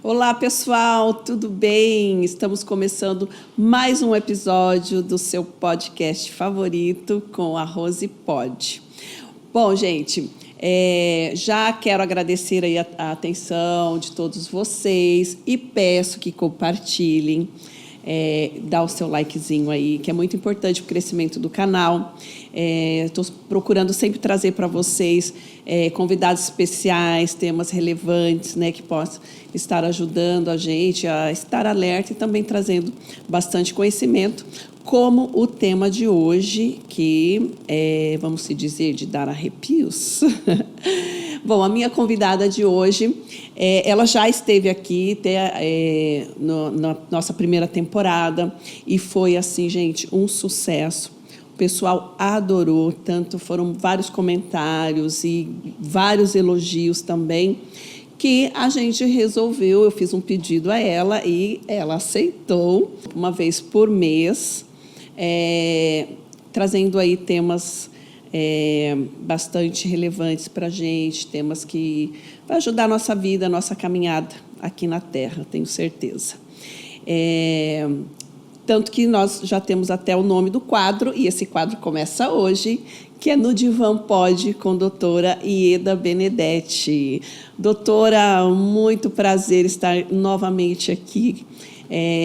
Olá, pessoal, tudo bem? Estamos começando mais um episódio do seu podcast favorito com a Rose Pod. Bom, gente, já quero agradecer aí a atenção de todos vocês e peço que compartilhem, dá o seu likezinho aí, que é muito importante para o crescimento do canal. Estou procurando sempre trazer para vocês convidados especiais, temas relevantes, né, que possam estar ajudando a gente a estar alerta e também trazendo bastante conhecimento, como o tema de hoje, que vamos se dizer, de dar arrepios. Bom, a minha convidada de hoje, ela já esteve aqui na nossa primeira temporada e foi, assim, gente, um sucesso. O pessoal adorou, tanto foram vários comentários e vários elogios também, que a gente resolveu, eu fiz um pedido a ela e ela aceitou, uma vez por mês, trazendo aí temas bastante relevantes para a gente, temas que vão ajudar a nossa vida, a nossa caminhada aqui na Terra, tenho certeza. Tanto que nós já temos até o nome do quadro, e esse quadro começa hoje, que é No Divã Pod, com a doutora Ieda Benedetti. Doutora, muito prazer estar novamente aqui,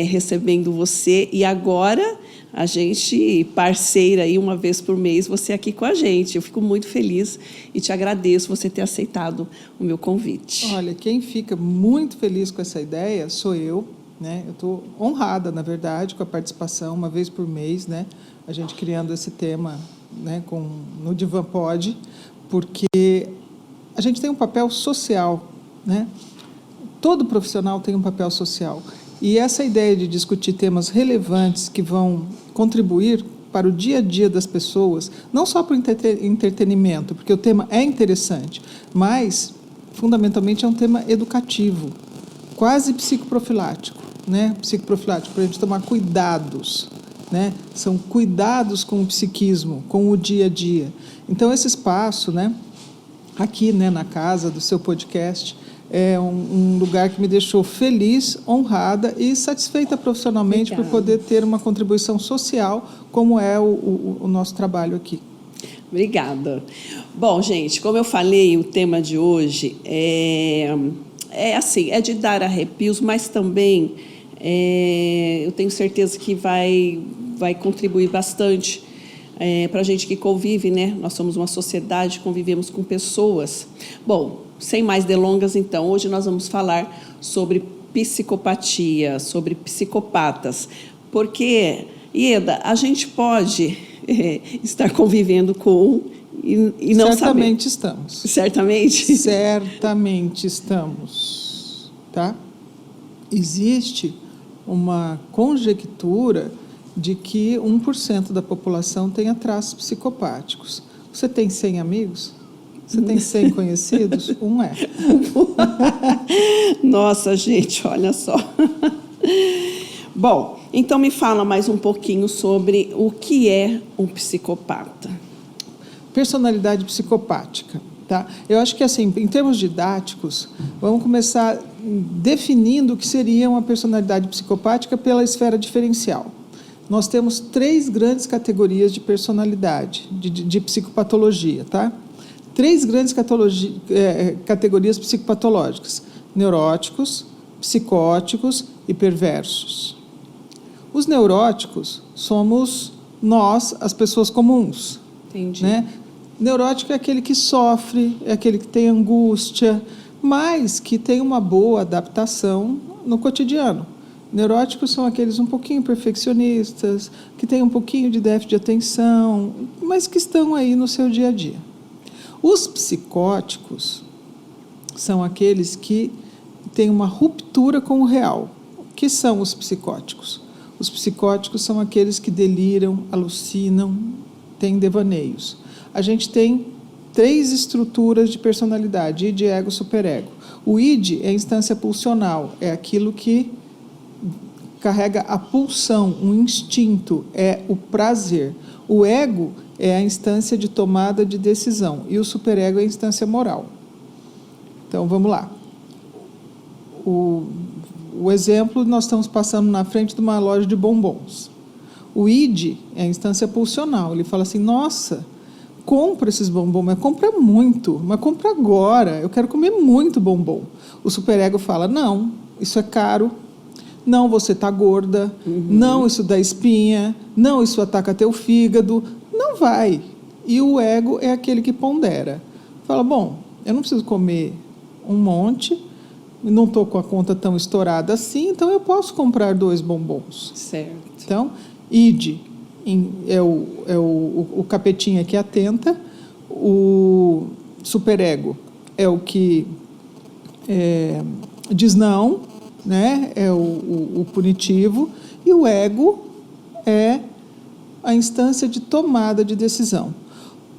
recebendo você. E agora, a gente, parceira aí, uma vez por mês, você aqui com a gente. Eu fico muito feliz e te agradeço você ter aceitado o meu convite. Olha, quem fica muito feliz com essa ideia sou eu. Né? Eu estou honrada, na verdade, com a participação, uma vez por mês, né? A gente criando esse tema, né, no Divã Pod, porque a gente tem um papel social, né? Todo profissional tem um papel social. E essa ideia de discutir temas relevantes que vão contribuir para o dia a dia das pessoas, não só para o entretenimento, porque o tema é interessante, mas, fundamentalmente, é um tema educativo, quase psicoprofilático. Né? Psicoprofilático, para a gente tomar cuidados, né? São cuidados com o psiquismo, com o dia a dia. Então, esse espaço, né, aqui, né, na casa do seu podcast, é um lugar que me deixou feliz, honrada e satisfeita profissionalmente. Obrigada. Por poder ter uma contribuição social, como é o nosso trabalho aqui. Obrigada. Bom, gente, como eu falei, o tema de hoje assim, é de dar arrepios, mas também eu tenho certeza que vai contribuir bastante para a gente que convive, né? Nós somos uma sociedade, convivemos com pessoas. Bom, sem mais delongas, então, hoje nós vamos falar sobre psicopatia, sobre psicopatas, porque, Ieda, a gente pode estar convivendo com e não certamente saber. Estamos. Certamente? Certamente estamos. Tá? Existe uma conjectura de que 1% da população tenha traços psicopáticos. Você tem 100 amigos? Você tem 100 conhecidos? Um é. Nossa, gente, olha só. Bom, então me fala mais um pouquinho sobre o que é um psicopata. Personalidade psicopática. Tá? Eu acho que, assim, em termos didáticos, vamos começar definindo o que seria uma personalidade psicopática pela esfera diferencial. Nós temos 3 grandes categorias de personalidade, de psicopatologia. Tá? 3 grandes categorias psicopatológicas: neuróticos, psicóticos e perversos. Os neuróticos somos nós, as pessoas comuns. Entendi. Né? Neurótico é aquele que sofre, é aquele que tem angústia, mas que tem uma boa adaptação no cotidiano. Neuróticos são aqueles um pouquinho perfeccionistas, que têm um pouquinho de déficit de atenção, mas que estão aí no seu dia a dia. Os psicóticos são aqueles que têm uma ruptura com o real. O que são os psicóticos? Os psicóticos são aqueles que deliram, alucinam, têm devaneios. A gente tem 3 estruturas de personalidade: id, ego, superego. O id é a instância pulsional, é aquilo que carrega a pulsão, um instinto, é o prazer. O ego é a instância de tomada de decisão e o superego é a instância moral. Então, vamos lá. o exemplo, nós estamos passando na frente de uma loja de bombons. O id é a instância pulsional. Ele fala assim, nossa, compra esses bombons, mas compra muito, mas compra agora, eu quero comer muito bombom. O superego fala, não, isso é caro, não, você está gorda, não, isso dá espinha, não, isso ataca teu fígado, não vai. E o ego é aquele que pondera. Fala, bom, eu não preciso comer um monte, não estou com a conta tão estourada assim, então eu posso comprar 2 bombons. Certo. Então, id é o capetinha que atenta, o superego é o que diz não, né? É o punitivo, e o ego é a instância de tomada de decisão.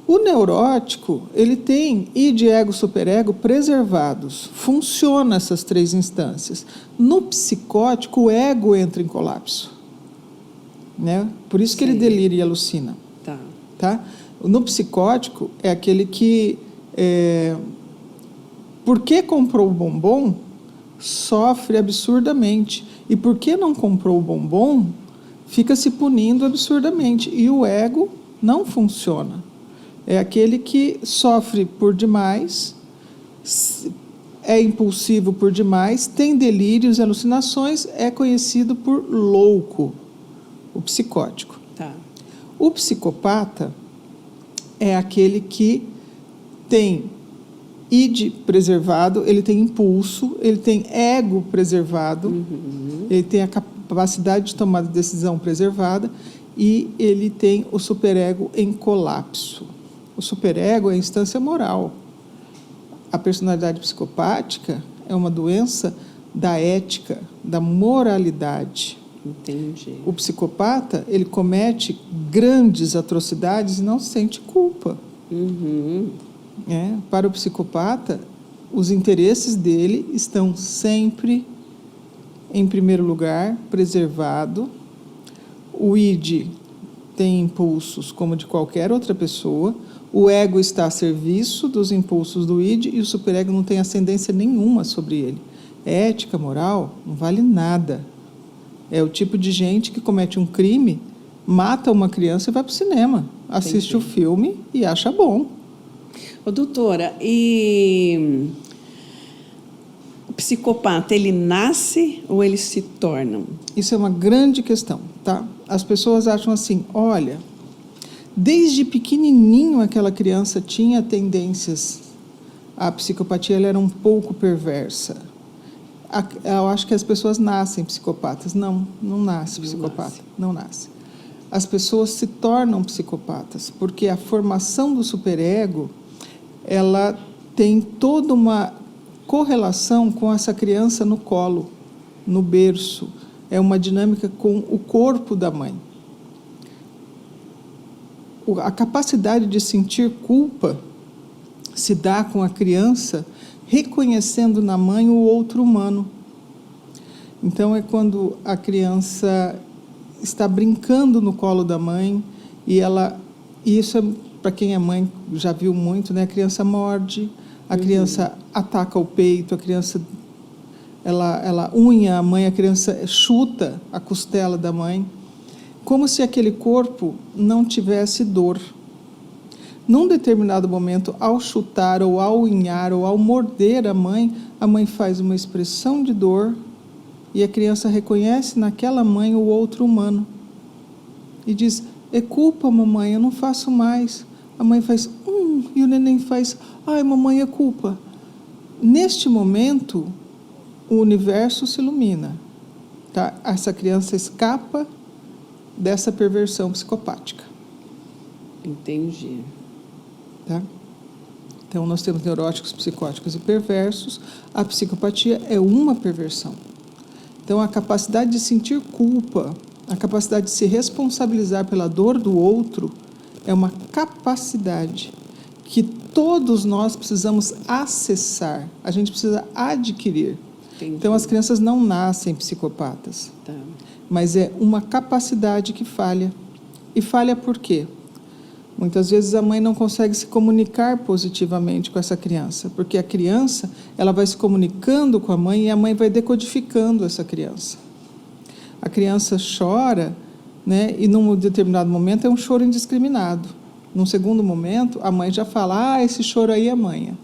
O neurótico, ele tem id, ego, superego preservados. Funciona essas 3 instâncias. No psicótico, o ego entra em colapso. Né? Por isso que ele delira e alucina. Tá? No psicótico, é aquele que, porque comprou o bombom, sofre absurdamente. E porque não comprou o bombom, fica se punindo absurdamente. E o ego não funciona. É aquele que sofre por demais, é impulsivo por demais, tem delírios e alucinações, é conhecido por louco, o psicótico. Tá. O psicopata é aquele que tem id preservado, ele tem impulso, ele tem ego preservado, ele tem a capacidade de tomada de decisão preservada e ele tem o superego em colapso. O superego é a instância moral. A personalidade psicopática é uma doença da ética, da moralidade. Entendi. O psicopata, ele comete grandes atrocidades e não sente culpa. Para o psicopata, os interesses dele estão sempre, em primeiro lugar, preservado. O id tem impulsos como de qualquer outra pessoa. O ego está a serviço dos impulsos do id e o superego não tem ascendência nenhuma sobre ele. Ética, moral, não vale nada. É o tipo de gente que comete um crime, mata uma criança e vai para o cinema. Assiste o filme e acha bom. Ô, doutora, e o psicopata, ele nasce ou eles se tornam? Isso é uma grande questão, tá? As pessoas acham assim, olha, desde pequenininho aquela criança tinha tendências, a psicopatia ela era um pouco perversa. Eu acho que as pessoas nascem psicopatas. Não nasce psicopata, não nasce. As pessoas se tornam psicopatas, porque a formação do superego, ela tem toda uma correlação com essa criança no colo, no berço. É uma dinâmica com o corpo da mãe. A capacidade de sentir culpa se dá com a criança reconhecendo na mãe o outro humano. Então, é quando a criança está brincando no colo da mãe e isso é, para quem é mãe, já viu muito, né? A criança morde, a criança ataca o peito, a criança ela unha a mãe, a criança chuta a costela da mãe, como se aquele corpo não tivesse dor. Num determinado momento, ao chutar, ou ao unhar, ou ao morder a mãe faz uma expressão de dor e a criança reconhece naquela mãe o outro humano. E diz, é culpa, mamãe, eu não faço mais. A mãe faz, e o neném faz, ai, mamãe, é culpa. Neste momento, o universo se ilumina. Tá? Essa criança escapa dessa perversão psicopática. Entendi. Tá? Então, nós temos neuróticos, psicóticos e perversos. A psicopatia é uma perversão. Então, a capacidade de sentir culpa, a capacidade de se responsabilizar pela dor do outro, é uma capacidade que todos nós precisamos acessar, a gente precisa adquirir. Entendi. Então, as crianças não nascem psicopatas, Tá. mas é uma capacidade que falha. E falha por quê? Muitas vezes a mãe não consegue se comunicar positivamente com essa criança, porque a criança ela vai se comunicando com a mãe e a mãe vai decodificando essa criança. A criança chora, né, e num determinado momento é um choro indiscriminado. Num segundo momento, a mãe já fala, esse choro aí é manha.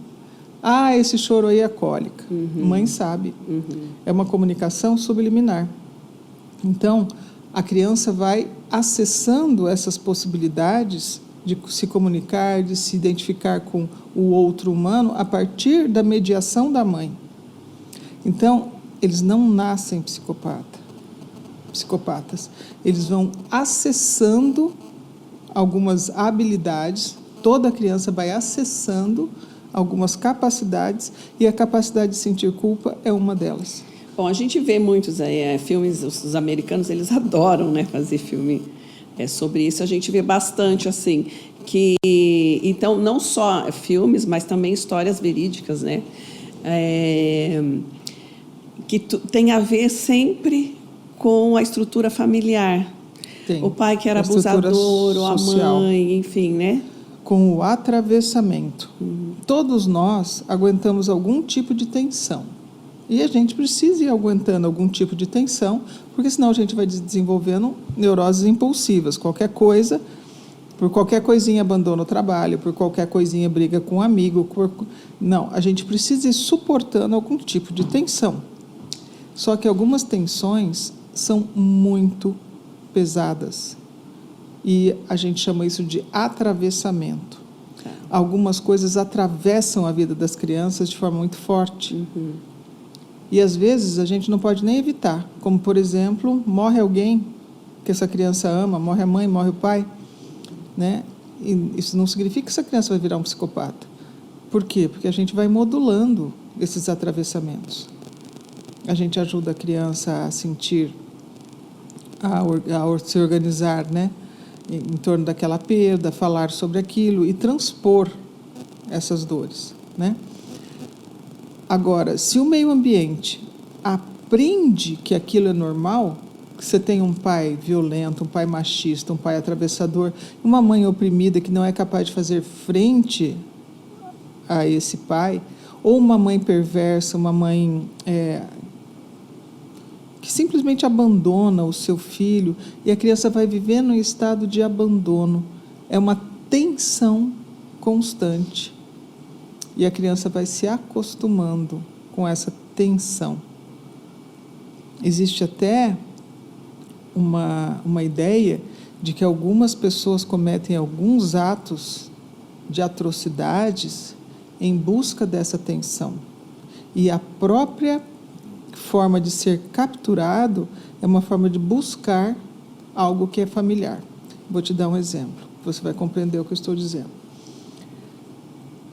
Esse choro aí é cólica. Mãe sabe. É uma comunicação subliminar. Então, a criança vai acessando essas possibilidades de se comunicar, de se identificar com o outro humano a partir da mediação da mãe. Então, eles não nascem psicopatas. Eles vão acessando algumas habilidades, toda criança vai acessando algumas capacidades e a capacidade de sentir culpa é uma delas. Bom, a gente vê muitos filmes, os americanos, eles adoram, né, fazer filme sobre isso. A gente vê bastante, assim, que... Então, não só filmes, mas também histórias verídicas, né? Que tem a ver sempre com a estrutura familiar. Tem. O pai que era abusador, ou a mãe, enfim, né? Com o atravessamento. Todos nós aguentamos algum tipo de tensão. E a gente precisa ir aguentando algum tipo de tensão, porque senão a gente vai desenvolvendo neuroses impulsivas. Qualquer coisa, por qualquer coisinha abandona o trabalho, por qualquer coisinha briga com um amigo. Não, a gente precisa ir suportando algum tipo de tensão. Só que algumas tensões são muito pesadas. E a gente chama isso de atravessamento. Algumas coisas atravessam a vida das crianças de forma muito forte. E, às vezes, a gente não pode nem evitar. Como, por exemplo, morre alguém que essa criança ama, morre a mãe, morre o pai. Né? E isso não significa que essa criança vai virar um psicopata. Por quê? Porque a gente vai modulando esses atravessamentos. A gente ajuda a criança a sentir, a se organizar, né? Em torno daquela perda, falar sobre aquilo e transpor essas dores, né? Agora, se o meio ambiente aprende que aquilo é normal, que você tem um pai violento, um pai machista, um pai atravessador, uma mãe oprimida que não é capaz de fazer frente a esse pai, ou uma mãe perversa, uma mãe que simplesmente abandona o seu filho e a criança vai vivendo em estado de abandono. É uma tensão constante. E a criança vai se acostumando com essa tensão. Existe até uma ideia de que algumas pessoas cometem alguns atos de atrocidades em busca dessa tensão. E a própria forma de ser capturado é uma forma de buscar algo que é familiar. Vou te dar um exemplo, você vai compreender o que eu estou dizendo.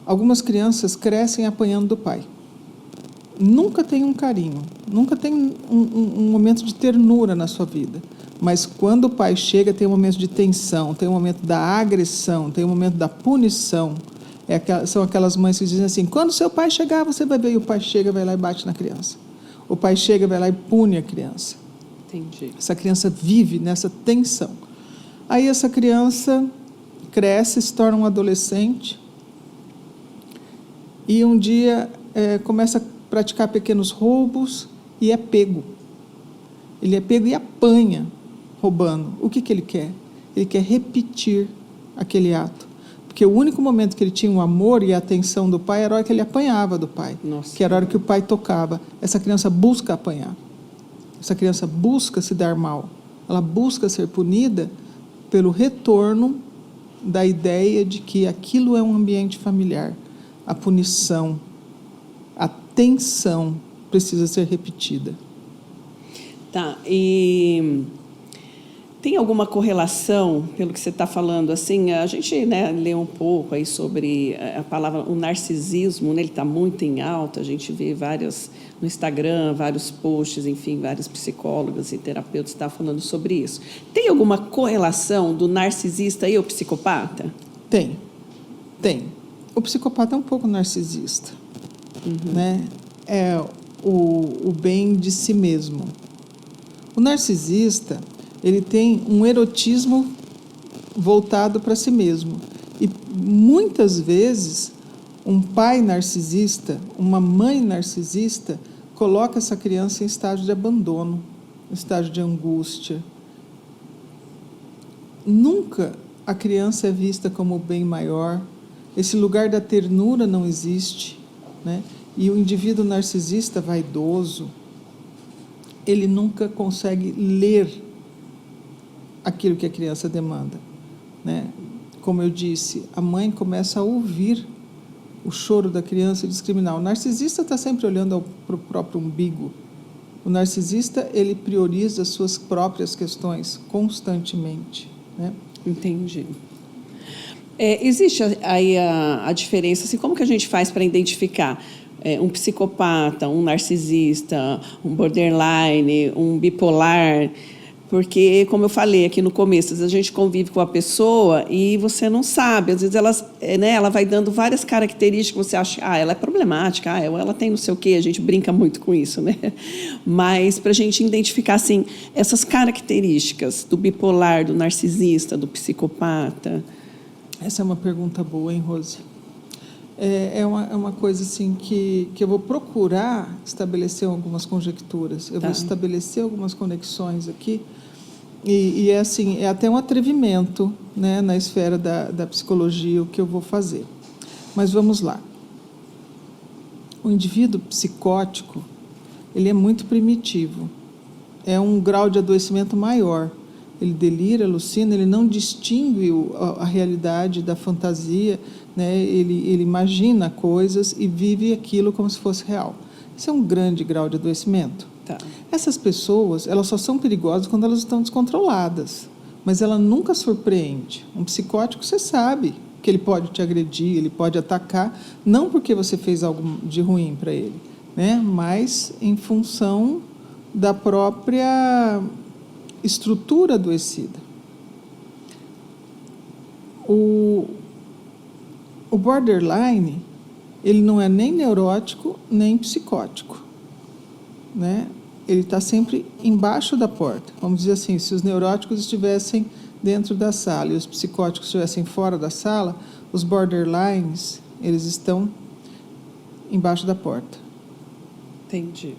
Algumas crianças crescem apanhando do pai. Nunca tem um carinho, nunca tem um momento de ternura na sua vida. Mas quando o pai chega, tem um momento de tensão, tem um momento da agressão, tem um momento da punição. São aquelas mães que dizem assim, quando seu pai chegar, você vai ver. E o pai chega, vai lá e bate na criança. O pai chega, vai lá e pune a criança. Entendi. Essa criança vive nessa tensão. Aí essa criança cresce, se torna um adolescente e um dia começa a praticar pequenos roubos e é pego. Ele é pego e apanha roubando. O que ele quer? Ele quer repetir aquele ato. Porque o único momento que ele tinha o amor e a atenção do pai era a hora que ele apanhava do pai. Nossa. Que era a hora que o pai tocava. Essa criança busca apanhar. Essa criança busca se dar mal. Ela busca ser punida pelo retorno da ideia de que aquilo é um ambiente familiar. A punição, a tensão precisa ser repetida. Tá, e tem alguma correlação, pelo que você está falando, assim, a gente, né, leu um pouco aí sobre a palavra, o narcisismo, né, ele está muito em alta, a gente vê vários, no Instagram, vários posts, enfim, vários psicólogos e terapeutas estão falando sobre isso. Tem alguma correlação do narcisista e o psicopata? Tem. O psicopata é um pouco narcisista, né? É o bem de si mesmo. O narcisista, ele tem um erotismo voltado para si mesmo. E muitas vezes um pai narcisista, uma mãe narcisista, coloca essa criança em estágio de abandono, em estágio de angústia. Nunca a criança é vista como o bem maior, esse lugar da ternura não existe, né? E o indivíduo narcisista vaidoso, ele nunca consegue ler aquilo que a criança demanda, né? Como eu disse, a mãe começa a ouvir o choro da criança e discriminar. O narcisista está sempre olhando para o próprio umbigo. O narcisista, ele prioriza as suas próprias questões constantemente, né? Entendi. Existe aí a diferença, assim, como que a gente faz para identificar um psicopata, um narcisista, um borderline, um bipolar? Porque, como eu falei aqui no começo, às vezes a gente convive com a pessoa e você não sabe. Às vezes ela vai dando várias características, você acha, ela é problemática, ela tem não sei o quê, a gente brinca muito com isso, né? Mas para a gente identificar, assim, essas características do bipolar, do narcisista, do psicopata. Essa é uma pergunta boa, hein, Rose? É uma coisa assim que eu vou procurar estabelecer algumas conjecturas. Eu vou estabelecer algumas conexões aqui. E é assim, é até um atrevimento, né, na esfera da psicologia o que eu vou fazer. Mas vamos lá. O indivíduo psicótico, ele é muito primitivo. É um grau de adoecimento maior. Ele delira, alucina, ele não distingue a realidade da fantasia, né? Ele imagina coisas e vive aquilo como se fosse real. Isso é um grande grau de adoecimento. Tá. Essas pessoas, elas só são perigosas quando elas estão descontroladas, mas ela nunca surpreende. Um psicótico, você sabe que ele pode te agredir, ele pode atacar, não porque você fez algo de ruim para ele, né? Mas em função da própria estrutura adoecida. O borderline, ele não é nem neurótico, nem psicótico, né? Ele está sempre embaixo da porta. Vamos dizer assim, se os neuróticos estivessem dentro da sala e os psicóticos estivessem fora da sala, os borderlines, eles estão embaixo da porta. Entendi.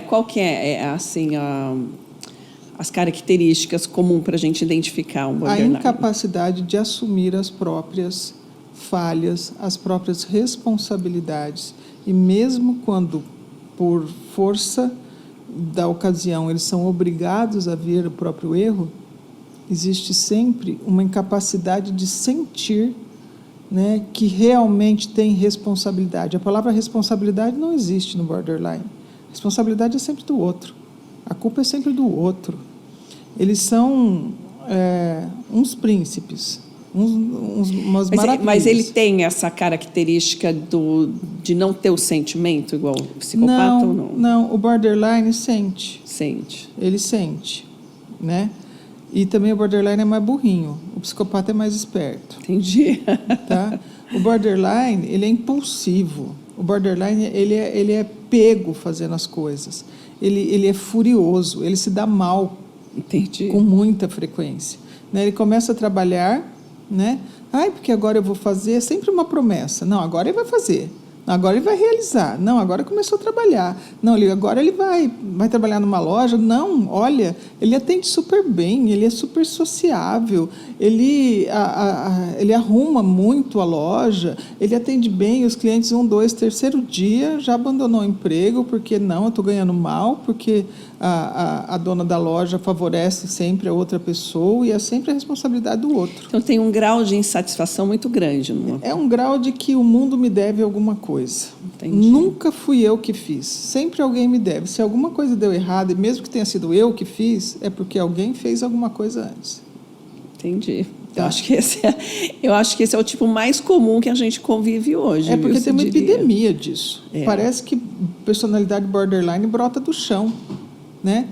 Qual que é assim, as características comuns para a gente identificar um borderline? A incapacidade de assumir as próprias falhas, as próprias responsabilidades. E mesmo quando, por força da ocasião, eles são obrigados a ver o próprio erro, existe sempre uma incapacidade de sentir, né, que realmente tem responsabilidade. A palavra responsabilidade não existe no borderline. A responsabilidade é sempre do outro. A culpa é sempre do outro. Eles são uns príncipes, umas maravilhas. Mas ele tem essa característica de não ter o sentimento igual o psicopata ou não? Não, o borderline sente. Sente. Ele sente, né? E também o borderline é mais burrinho. O psicopata é mais esperto. Entendi. Tá? O borderline, ele é impulsivo. O borderline, ele é pego fazendo as coisas. Ele é furioso, ele se dá mal. Entendi. Com muita frequência, né? Ele começa a trabalhar, né? Porque agora eu vou fazer, é sempre uma promessa. Não, agora ele vai fazer. Não, agora ele vai realizar. Não, agora começou a trabalhar. Não, agora ele vai trabalhar numa loja. Não, olha, ele atende super bem, ele é super sociável, ele arruma muito a loja, ele atende bem os clientes 1, 2, terceiro dia, já abandonou o emprego, porque não, eu estou ganhando mal, porque a dona da loja favorece sempre a outra pessoa e é sempre a responsabilidade do outro. Então tem um grau de insatisfação muito grande. É um grau de que o mundo me deve alguma coisa. Entendi. Nunca fui eu que fiz. Sempre alguém me deve. Se alguma coisa deu errado, e mesmo que tenha sido eu que fiz, é porque alguém fez alguma coisa antes. Entendi. Tá. Eu acho que esse é o tipo mais comum que a gente convive hoje. É porque tem uma epidemia disso. É. Parece que personalidade borderline brota do chão, né?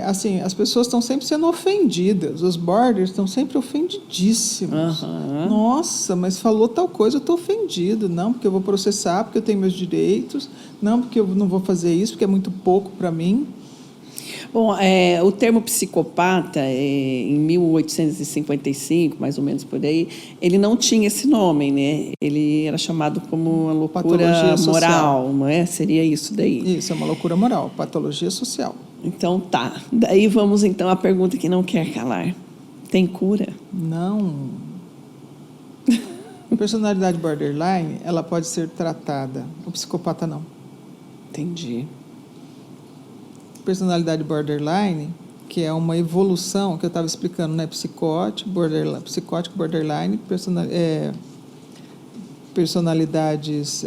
Assim, as pessoas estão sempre sendo ofendidas, os borders estão sempre ofendidíssimos. Uhum. Nossa, mas falou tal coisa, eu estou ofendido. Não, porque eu vou processar, porque eu tenho meus direitos. Não, porque eu não vou fazer isso, porque é muito pouco para mim. Bom, o termo psicopata, em 1855, mais ou menos por aí, ele não tinha esse nome, né? Ele era chamado como uma loucura Patologia moral, social. não é? Seria isso daí. Isso, é uma loucura moral, patologia social. Então, tá. Daí vamos, então, à pergunta que não quer calar. Tem cura? Não. A personalidade borderline, ela pode ser tratada. O psicopata não. Entendi. Personalidade borderline, que é uma evolução que eu estava explicando, né? Psicótico, borderline, personalidades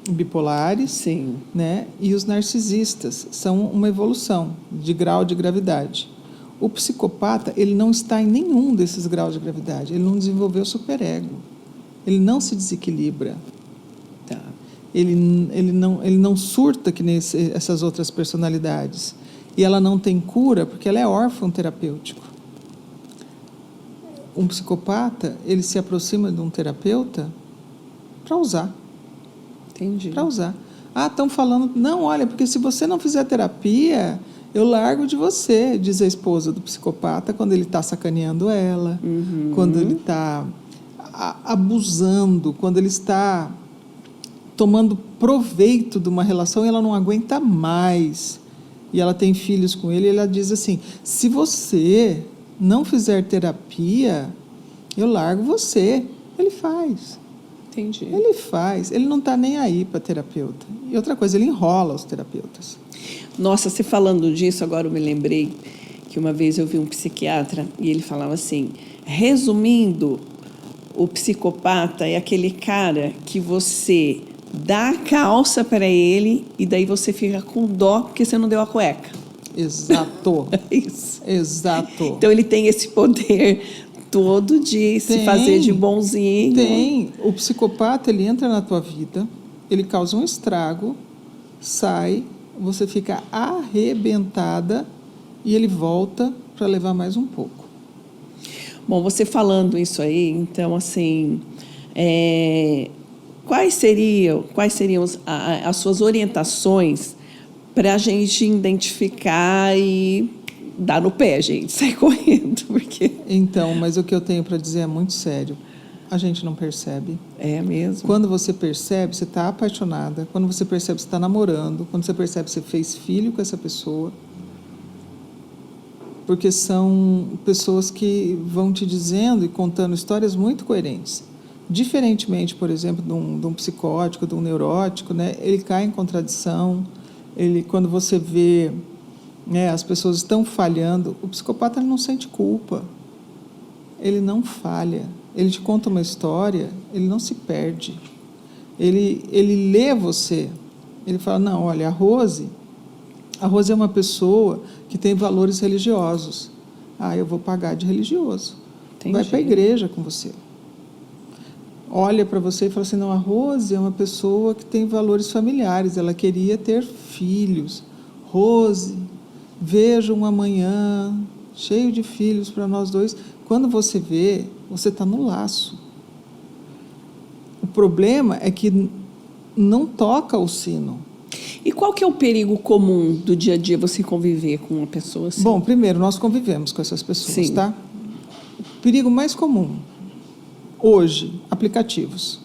bipolares, Sim. né? E os narcisistas são uma evolução de grau de gravidade. O psicopata, ele não está em nenhum desses graus de gravidade. Ele não desenvolveu superego. Ele não se desequilibra. Tá. Ele não surta que nem essas outras personalidades. E ela não tem cura porque ela é órfão terapêutico. Um psicopata, ele se aproxima de um terapeuta para usar. Entendi. Para usar. Ah, estão falando... Não, olha, porque se você não fizer terapia, eu largo de você, diz a esposa do psicopata, quando ele está sacaneando ela, quando ele está abusando, quando ele está tomando proveito de uma relação e ela não aguenta mais. E ela tem filhos com ele e ela diz assim, se você não fizer terapia, eu largo você. Ele faz. Entendi. Ele faz. Ele não está nem aí para terapeuta. E outra coisa, ele enrola os terapeutas. Nossa, você falando disso, agora eu me lembrei que uma vez eu vi um psiquiatra e ele falava assim, resumindo, o psicopata é aquele cara que você dá a calça para ele e daí você fica com dó porque você não deu a cueca. Exato. Isso. Exato. Então ele tem esse poder todo de se fazer de bonzinho. Tem. O psicopata, ele entra na tua vida, ele causa um estrago, sai, você fica arrebentada e ele volta para levar mais um pouco. Bom, você falando isso aí, então, assim, quais seriam as suas orientações para a gente identificar e dar no pé, gente, sair correndo, porque... Então, mas o que eu tenho para dizer é muito sério. A gente não percebe. É mesmo? Quando você percebe, você está apaixonada. Quando você percebe, você está namorando. Quando você percebe, você fez filho com essa pessoa. Porque são pessoas que vão te dizendo e contando histórias muito coerentes. Diferentemente, por exemplo, de um psicótico, de um neurótico, né? Ele cai em contradição. Quando você vê, né, as pessoas estão falhando, o psicopata ele não sente culpa. Ele não falha. Ele te conta uma história, ele não se perde. Ele lê você. Ele fala, não, olha, a Rose é uma pessoa que tem valores religiosos. Ah, eu vou pagar de religioso. Entendi. Vai para a igreja com você. Olha para você e fala assim, não, a Rose é uma pessoa que tem valores familiares. Ela queria ter filhos. Rose, veja um amanhã cheio de filhos para nós dois. Quando você vê, você está no laço. O problema é que não toca o sino. E qual que é o perigo comum do dia a dia você conviver com uma pessoa assim? Bom, primeiro, nós convivemos com essas pessoas, Sim. tá? O perigo mais comum, hoje, aplicativos.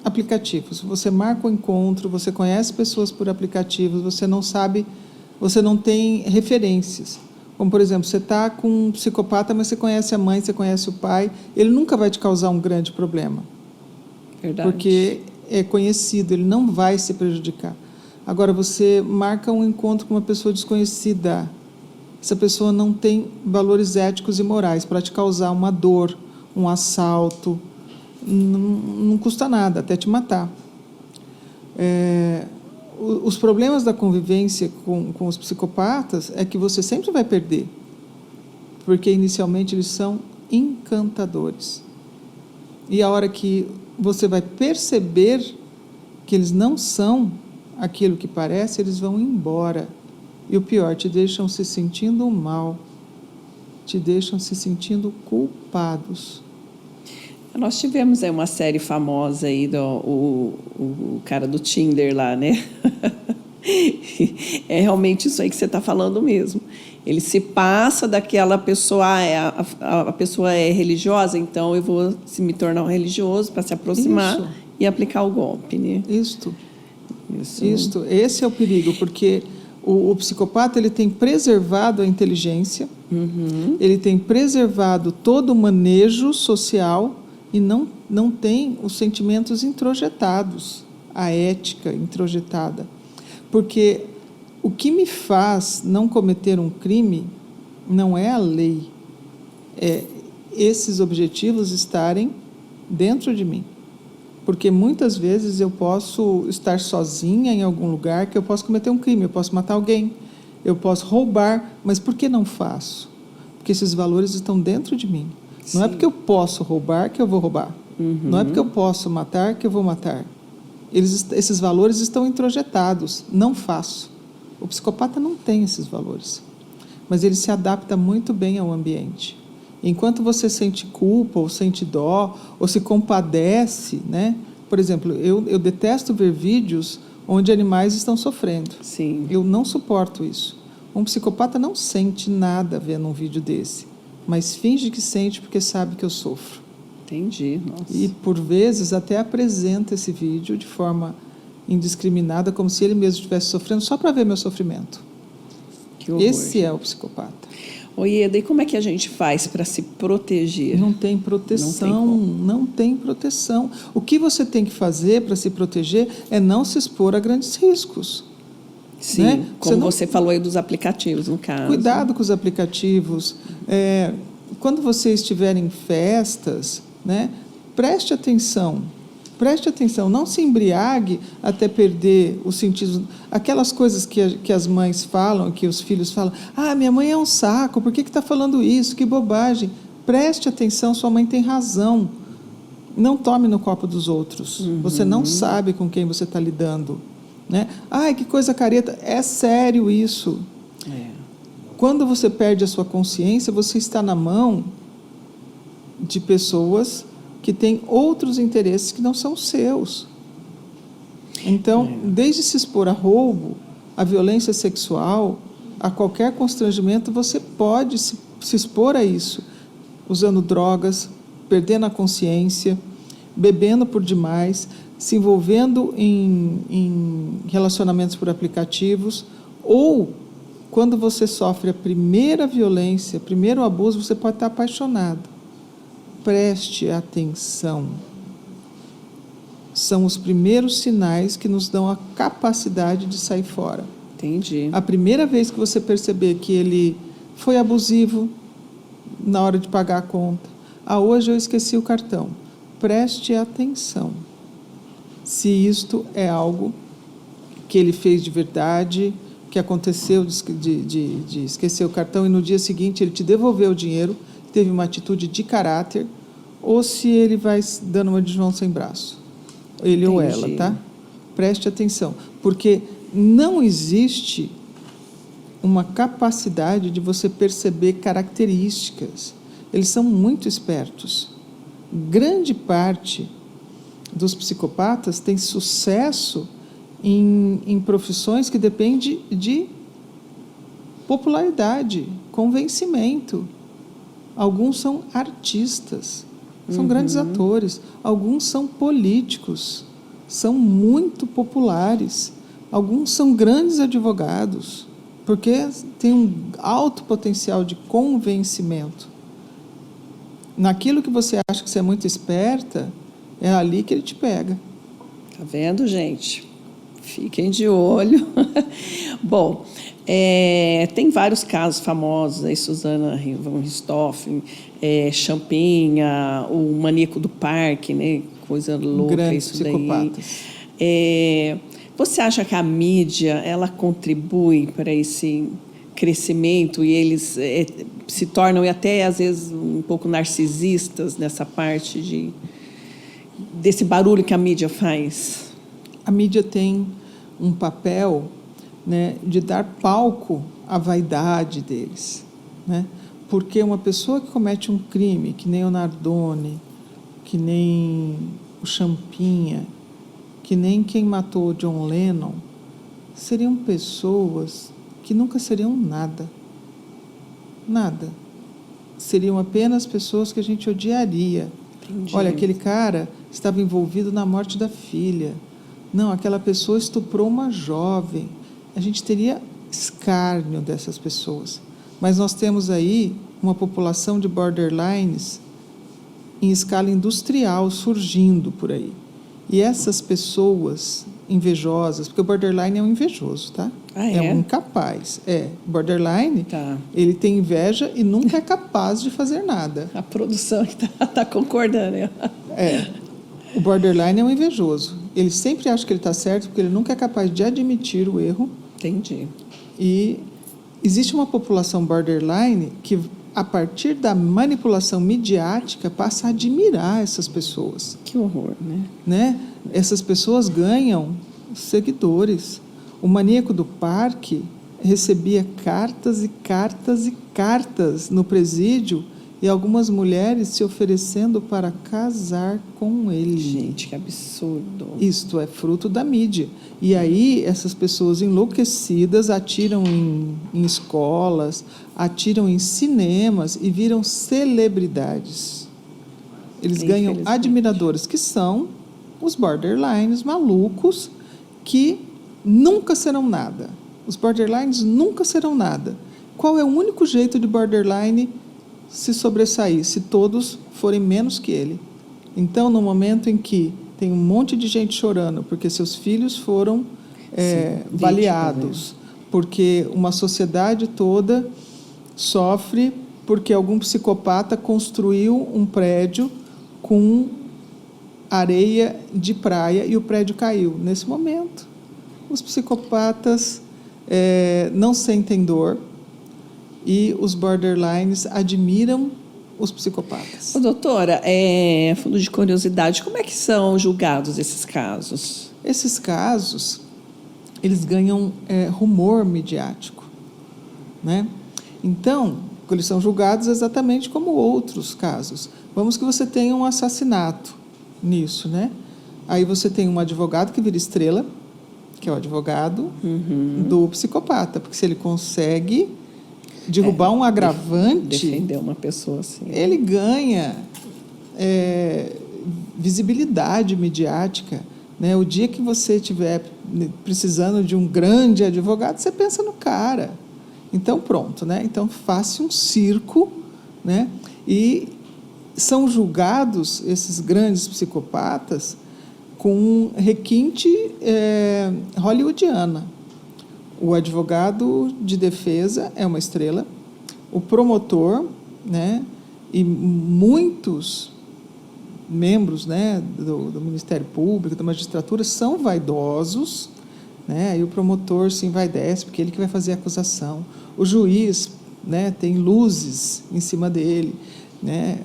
Aplicativos. Você marca o encontro, você conhece pessoas por aplicativos, você não sabe, você não tem referências. Como, por exemplo, você está com um psicopata, mas você conhece a mãe, você conhece o pai, ele nunca vai te causar um grande problema. Verdade. Porque é conhecido, ele não vai se prejudicar. Agora, você marca um encontro com uma pessoa desconhecida. Essa pessoa não tem valores éticos e morais para te causar uma dor, um assalto. Não custa nada, até te matar. Os problemas da convivência com os psicopatas é que você sempre vai perder. Porque, inicialmente, eles são encantadores. E a hora que você vai perceber que eles não são aquilo que parece, eles vão embora. E o pior, te deixam se sentindo mal, te deixam se sentindo culpados. Nós tivemos aí uma série famosa aí, o cara do Tinder lá, né? É realmente isso aí que você está falando mesmo. Ele se passa daquela pessoa, a pessoa é religiosa, então eu vou me tornar um religioso para se aproximar Isso. e aplicar o golpe, né? Isto. Esse é o perigo, porque o psicopata ele tem preservado a inteligência, ele tem preservado todo o manejo social e não tem os sentimentos introjetados, a ética introjetada. Porque o que me faz não cometer um crime não é a lei, é esses objetivos estarem dentro de mim. Porque muitas vezes eu posso estar sozinha em algum lugar que eu posso cometer um crime, eu posso matar alguém, eu posso roubar, mas por que não faço? Porque esses valores estão dentro de mim. Sim. Não é porque eu posso roubar que eu vou roubar. Não é porque eu posso matar que eu vou matar. Esses valores estão introjetados. Não faço. O psicopata não tem esses valores. Mas ele se adapta muito bem ao ambiente. Enquanto você sente culpa, ou sente dó, ou se compadece, né? Por exemplo, eu detesto ver vídeos onde animais estão sofrendo. Sim. Eu não suporto isso. Um psicopata não sente nada vendo um vídeo desse, mas finge que sente porque sabe que eu sofro. Entendi. Nossa. E, por vezes, até apresenta esse vídeo de forma indiscriminada, como se ele mesmo estivesse sofrendo, só para ver meu sofrimento. Que horror, Esse é o psicopata. Oi, Ieda, e como é que a gente faz para se proteger? Não tem proteção, não tem proteção. O que você tem que fazer para se proteger é não se expor a grandes riscos. Sim, né? como você falou aí dos aplicativos, no caso. Cuidado com os aplicativos. Quando você estiver em festas, né, preste atenção. Preste atenção, não se embriague até perder o sentido. Aquelas coisas que as mães falam, que os filhos falam, minha mãe é um saco, por que está falando isso? Que bobagem. Preste atenção, sua mãe tem razão. Não tome no copo dos outros. Você não sabe com quem você está lidando. Né? Que coisa careta. É sério isso. Quando você perde a sua consciência, você está na mão de pessoas que têm outros interesses que não são os seus. Então, desde se expor a roubo, a violência sexual, a qualquer constrangimento, você pode se expor a isso, usando drogas, perdendo a consciência, bebendo por demais, se envolvendo em relacionamentos por aplicativos, ou, quando você sofre a primeira violência, primeiro abuso, você pode estar apaixonado. Preste atenção. São os primeiros sinais que nos dão a capacidade de sair fora. Entendi. A primeira vez que você perceber que ele foi abusivo na hora de pagar a conta. Hoje eu esqueci o cartão. Preste atenção. Se isto é algo que ele fez de verdade, que aconteceu de esquecer o cartão e no dia seguinte ele te devolveu o dinheiro, teve uma atitude de caráter, ou se ele vai dando uma de João sem braço. Ele ou ela, tá? Preste atenção, porque não existe uma capacidade de você perceber características. Eles são muito espertos. Grande parte dos psicopatas tem sucesso em profissões que dependem de popularidade, convencimento. Alguns são artistas, são grandes atores. Alguns são políticos, são muito populares. Alguns são grandes advogados, porque tem um alto potencial de convencimento. Naquilo que você acha que você é muito esperta, é ali que ele te pega. Tá vendo, gente? Fiquem de olho. Bom, tem vários casos famosos, aí, Susana von Richthofen, Champinha, o Maníaco do Parque, né? Coisa louca, grandes isso psicopatas. daí. Você acha que a mídia ela contribui para esse crescimento e eles se tornam até às vezes um pouco narcisistas nessa parte desse barulho que a mídia faz? A mídia tem um papel, né, de dar palco à vaidade deles, né? Porque uma pessoa que comete um crime, que nem o Nardone, que nem o Champinha, que nem quem matou o John Lennon, seriam pessoas que nunca seriam nada. Nada. Seriam apenas pessoas que a gente odiaria. Entendi. Olha, aquele cara estava envolvido na morte da filha. Não, aquela pessoa estuprou uma jovem. A gente teria escárnio dessas pessoas. Mas nós temos aí uma população de borderlines em escala industrial surgindo por aí. E essas pessoas invejosas, porque o borderline é um invejoso, tá? Ah, é? É um incapaz. Borderline, Tá. ele tem inveja e nunca é capaz de fazer nada. A produção que tá concordando, né? O borderline é um invejoso. Ele sempre acha que ele está certo porque ele nunca é capaz de admitir o erro. Entendi. E existe uma população borderline que, a partir da manipulação midiática, passa a admirar essas pessoas. Que horror, né? Né? Essas pessoas ganham seguidores. O maníaco do parque recebia cartas e cartas e cartas no presídio e algumas mulheres se oferecendo para casar com ele. Gente, que absurdo. Isto é fruto da mídia. E aí essas pessoas enlouquecidas atiram em escolas, atiram em cinemas e viram celebridades. Eles ganham admiradores, que são os borderlines malucos que nunca serão nada. Os borderlines nunca serão nada. Qual é o único jeito de borderline se sobressair? Se todos forem menos que ele. Então, no momento em que tem um monte de gente chorando porque seus filhos foram baleados, porque uma sociedade toda sofre porque algum psicopata construiu um prédio com areia de praia e o prédio caiu. Nesse momento, os psicopatas não sentem dor e os borderlines admiram os psicopatas. Ô, doutora, fundo de curiosidade, como é que são julgados esses casos? Esses casos, eles ganham rumor midiático, né? Então, eles são julgados exatamente como outros casos. Vamos que você tenha um assassinato nisso, né? Aí você tem um advogado que vira estrela, que é o advogado do psicopata, porque se ele consegue derrubar um agravante, defender uma pessoa assim, ele ganha visibilidade midiática, né? O dia que você estiver precisando de um grande advogado, você pensa no cara. Então, pronto, né? Então, faça um circo, né? E são julgados esses grandes psicopatas com um requinte hollywoodiana. O advogado de defesa é uma estrela, o promotor, né? E muitos membros, né, do Ministério Público, da magistratura, são vaidosos, né? Aí o promotor se envaidece, porque ele que vai fazer a acusação. O juiz, né, tem luzes em cima dele, né?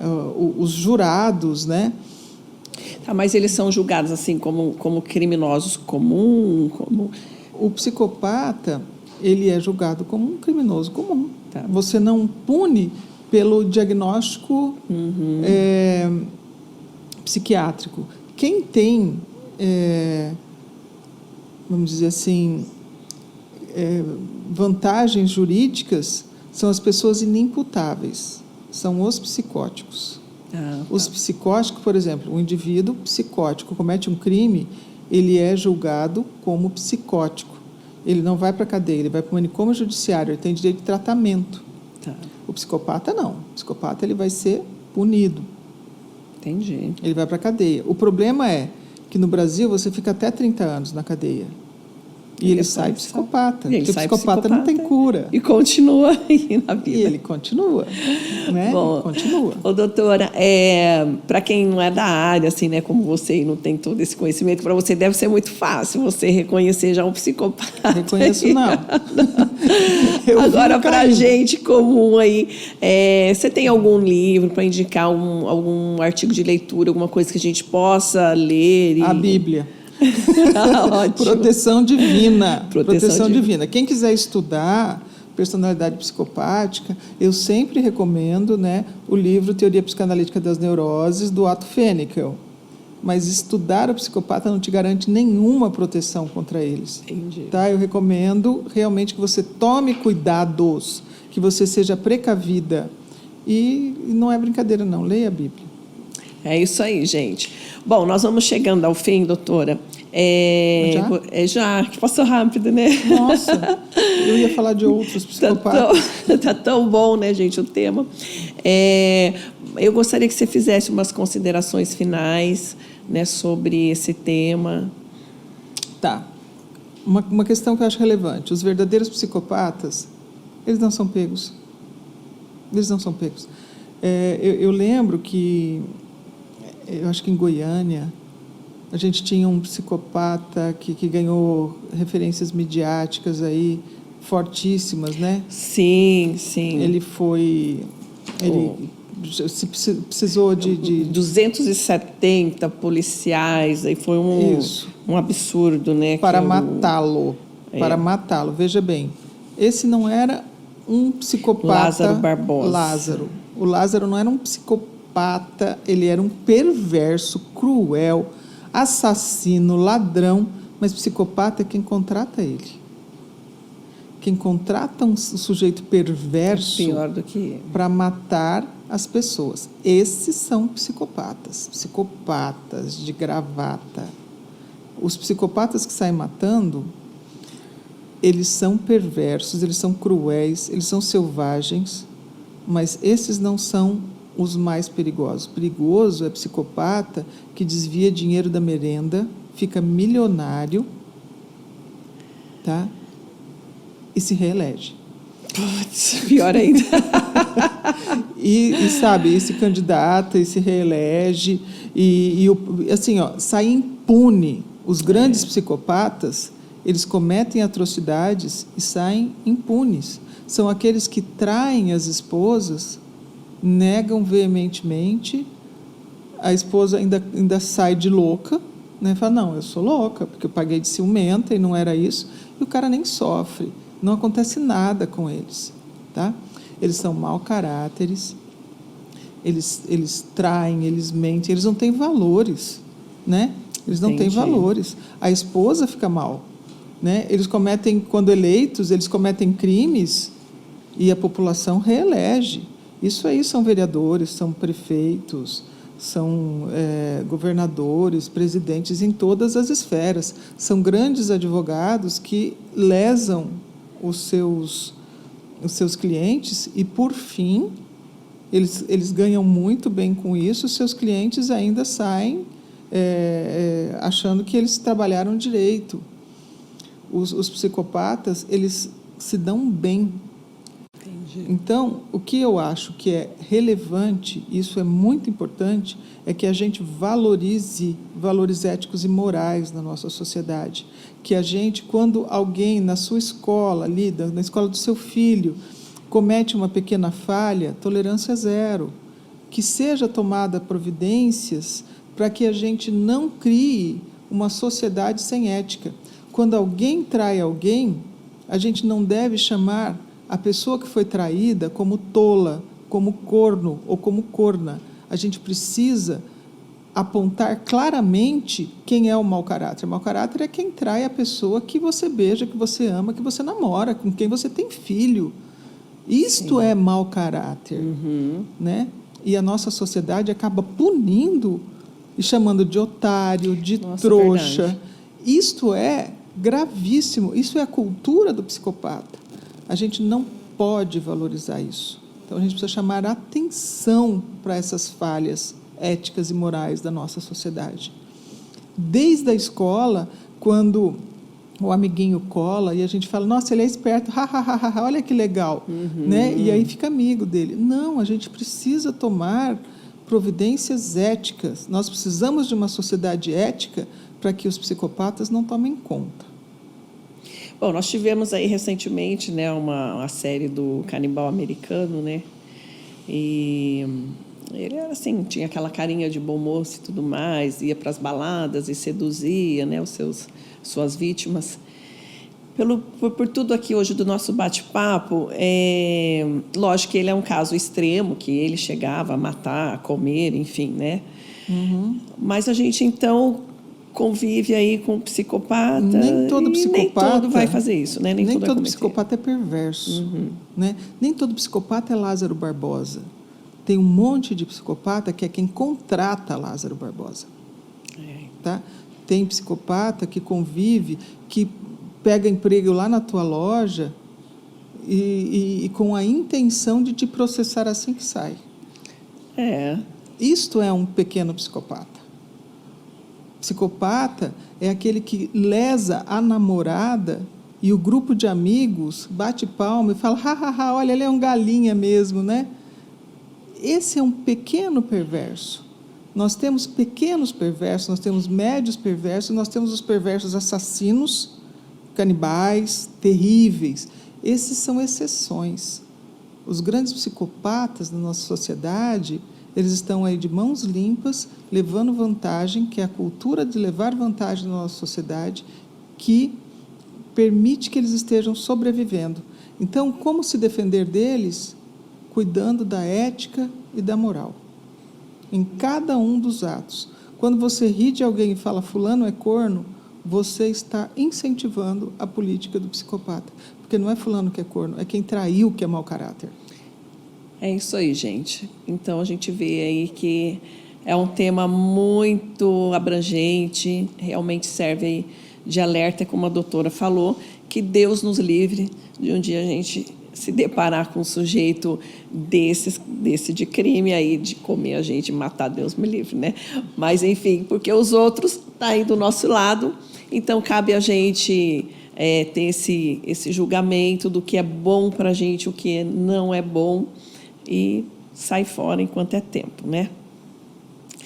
Os jurados, né? Tá, mas eles são julgados assim como criminosos comuns? O psicopata, ele é julgado como um criminoso comum. Tá. Você não pune pelo diagnóstico psiquiátrico. Quem tem, vamos dizer assim, vantagens jurídicas são as pessoas inimputáveis, são os psicóticos. Ah, tá. Os psicóticos, por exemplo, um indivíduo psicótico comete um crime, ele é julgado como psicótico. Ele não vai para a cadeia, ele vai para o manicômio judiciário, ele tem direito de tratamento. Tá. O psicopata não. O psicopata ele vai ser punido. Entendi. Ele vai para a cadeia. O problema é que no Brasil você fica até 30 anos na cadeia. E ele sai psicopata. Porque o psicopata não tem cura. E continua aí na vida. E ele continua, né? Bom, ele continua. Ô, doutora, para quem não é da área, assim, né, como você, e não tem todo esse conhecimento, para você deve ser muito fácil você reconhecer já um psicopata. Reconheço não. Agora, para a gente comum aí, você tem algum livro para indicar, algum artigo de leitura, alguma coisa que a gente possa ler? A Bíblia. Ótimo. Proteção divina. Proteção divina. Quem quiser estudar personalidade psicopática, eu sempre recomendo, né, o livro Teoria Psicanalítica das Neuroses, do Otto Fenikel. mas estudar o psicopata não te garante nenhuma proteção contra eles. Entendi. Tá? Eu recomendo realmente que você tome cuidados, que você seja precavida. E não é brincadeira, não. Leia a Bíblia. É isso aí, gente. Bom, nós vamos chegando ao fim, doutora. Já, que passou rápido, né? Nossa, eu ia falar de outros psicopatas. Tá tão bom, né, gente, o tema. Eu gostaria que você fizesse umas considerações finais, né, sobre esse tema. Tá. Uma questão que eu acho relevante. Os verdadeiros psicopatas, eles não são pegos. Eles não são pegos. Eu lembro que, eu acho que em Goiânia, a gente tinha um psicopata que ganhou referências midiáticas aí fortíssimas, né? Sim, sim. Ele precisou de 270 policiais, aí foi um absurdo, né? Para matá-lo. Para matá-lo. Veja bem, esse não era um psicopata. Lázaro Barbosa. Lázaro. O Lázaro não era um psicopata, ele era um perverso, cruel, assassino, ladrão, mas psicopata é quem contrata ele. Quem contrata um sujeito perverso para matar as pessoas. Esses são psicopatas de gravata. Os psicopatas que saem matando, eles são perversos, eles são cruéis, eles são selvagens, mas esses não são os mais perigosos. Perigoso é psicopata que desvia dinheiro da merenda, fica milionário, tá? E se reelege. Putz, pior ainda. e se candidata e se reelege. Assim, sai impune. Os grandes psicopatas, eles cometem atrocidades e saem impunes. São aqueles que traem as esposas, negam veementemente, a esposa ainda sai de louca, né? Fala, não, eu sou louca, porque eu paguei de ciumenta e não era isso, e o cara nem sofre, não acontece nada com eles, tá? Eles são mau caráteres, eles traem, eles mentem, eles não têm valores, né? Eles não têm valores. A esposa fica mal, né? Eles cometem, quando eleitos, eles cometem crimes e a população reelege. Isso aí são vereadores, são prefeitos, são governadores, presidentes em todas as esferas. São grandes advogados que lesam os seus clientes e, por fim, eles ganham muito bem com isso, os seus clientes ainda saem achando que eles trabalharam direito. Os psicopatas, eles se dão bem. Entendi. Então, o que eu acho que é relevante, isso é muito importante, é que a gente valorize valores éticos e morais na nossa sociedade. Que a gente, quando alguém na sua escola, na escola do seu filho, comete uma pequena falha, tolerância zero. Que seja tomada providências para que a gente não crie uma sociedade sem ética. Quando alguém trai alguém, a gente não deve chamar a pessoa que foi traída como tola, como corno ou como corna. A gente precisa apontar claramente quem é o mau caráter. O mau caráter é quem trai a pessoa que você beija, que você ama, que você namora, com quem você tem filho. Isto é mau caráter, né? E a nossa sociedade acaba punindo e chamando de otário, de trouxa. Verdade. Isto é gravíssimo. Isso é a cultura do psicopata. A gente não pode valorizar isso. Então, a gente precisa chamar a atenção para essas falhas éticas e morais da nossa sociedade. Desde a escola, quando o amiguinho cola e a gente fala, nossa, ele é esperto, olha que legal, né? E aí fica amigo dele. Não, a gente precisa tomar providências éticas. Nós precisamos de uma sociedade ética para que os psicopatas não tomem conta. Bom, nós tivemos aí recentemente, né, uma série do Canibal Americano, né? E ele era assim, tinha aquela carinha de bom moço e tudo mais, ia para as baladas e seduzia, né, suas vítimas. Por tudo aqui hoje do nosso bate-papo, lógico que ele é um caso extremo, que ele chegava a matar, a comer, enfim, né? Mas a gente, então, convive aí com o psicopata. Nem todo psicopata. Nem todo vai fazer isso, né? Nem todo todo psicopata é perverso. Né? Nem todo psicopata é Lázaro Barbosa. Tem um monte de psicopata que é quem contrata Lázaro Barbosa. Tá? Tem psicopata que convive, que pega emprego lá na tua loja e com a intenção de te processar assim que sai. Isto é um pequeno psicopata. Psicopata é aquele que lesa a namorada e o grupo de amigos bate palma e fala, hahaha, olha, ele é um galinha mesmo, né? Esse é um pequeno perverso. Nós temos pequenos perversos, nós temos médios perversos, nós temos os perversos assassinos, canibais, terríveis. Esses são exceções. Os grandes psicopatas da nossa sociedade, eles estão aí de mãos limpas, levando vantagem, que é a cultura de levar vantagem na nossa sociedade, que permite que eles estejam sobrevivendo. Então, como se defender deles? Cuidando da ética e da moral. Em cada um dos atos. Quando você ri de alguém e fala fulano é corno, você está incentivando a política do psicopata. Porque não é fulano que é corno, é quem traiu que é mau caráter. É isso aí, gente. Então, a gente vê aí que é um tema muito abrangente, realmente serve aí de alerta, como a doutora falou, que Deus nos livre de um dia a gente se deparar com um sujeito desse de crime aí, de comer a gente, matar, Deus me livre, né? Mas, enfim, porque os outros estão aí do nosso lado, então cabe a gente ter esse julgamento do que é bom para a gente, o que não é bom, e sai fora enquanto é tempo, né?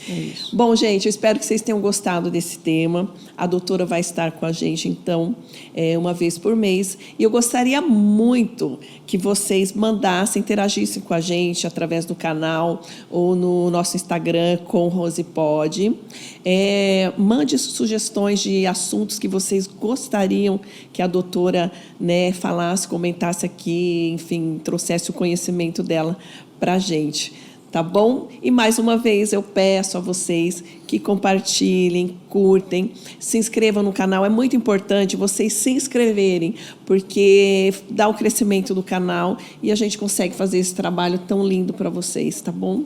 É isso. Bom, gente, eu espero que vocês tenham gostado desse tema. A doutora vai estar com a gente, então, uma vez por mês. E eu gostaria muito que vocês mandassem, interagissem com a gente através do canal ou no nosso Instagram com RosePod. Mande sugestões de assuntos que vocês gostariam que a doutora, né, falasse, comentasse aqui, enfim, trouxesse o conhecimento dela para a gente. Tá bom? E mais uma vez eu peço a vocês que compartilhem, curtem, se inscrevam no canal. É muito importante vocês se inscreverem, porque dá o crescimento do canal e a gente consegue fazer esse trabalho tão lindo para vocês, tá bom?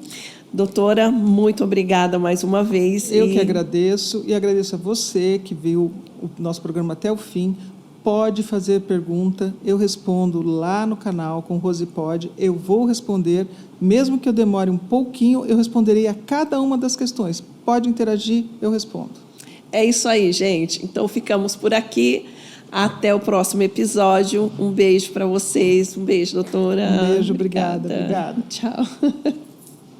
Doutora, muito obrigada mais uma vez. Eu que agradeço e agradeço a você que viu o nosso programa até o fim. Pode fazer pergunta, eu respondo lá no canal com RosePod, eu vou responder, mesmo que eu demore um pouquinho, eu responderei a cada uma das questões. Pode interagir, eu respondo. É isso aí, gente. Então, ficamos por aqui. Até o próximo episódio. Um beijo para vocês. Um beijo, doutora. Um beijo, obrigada. Tchau.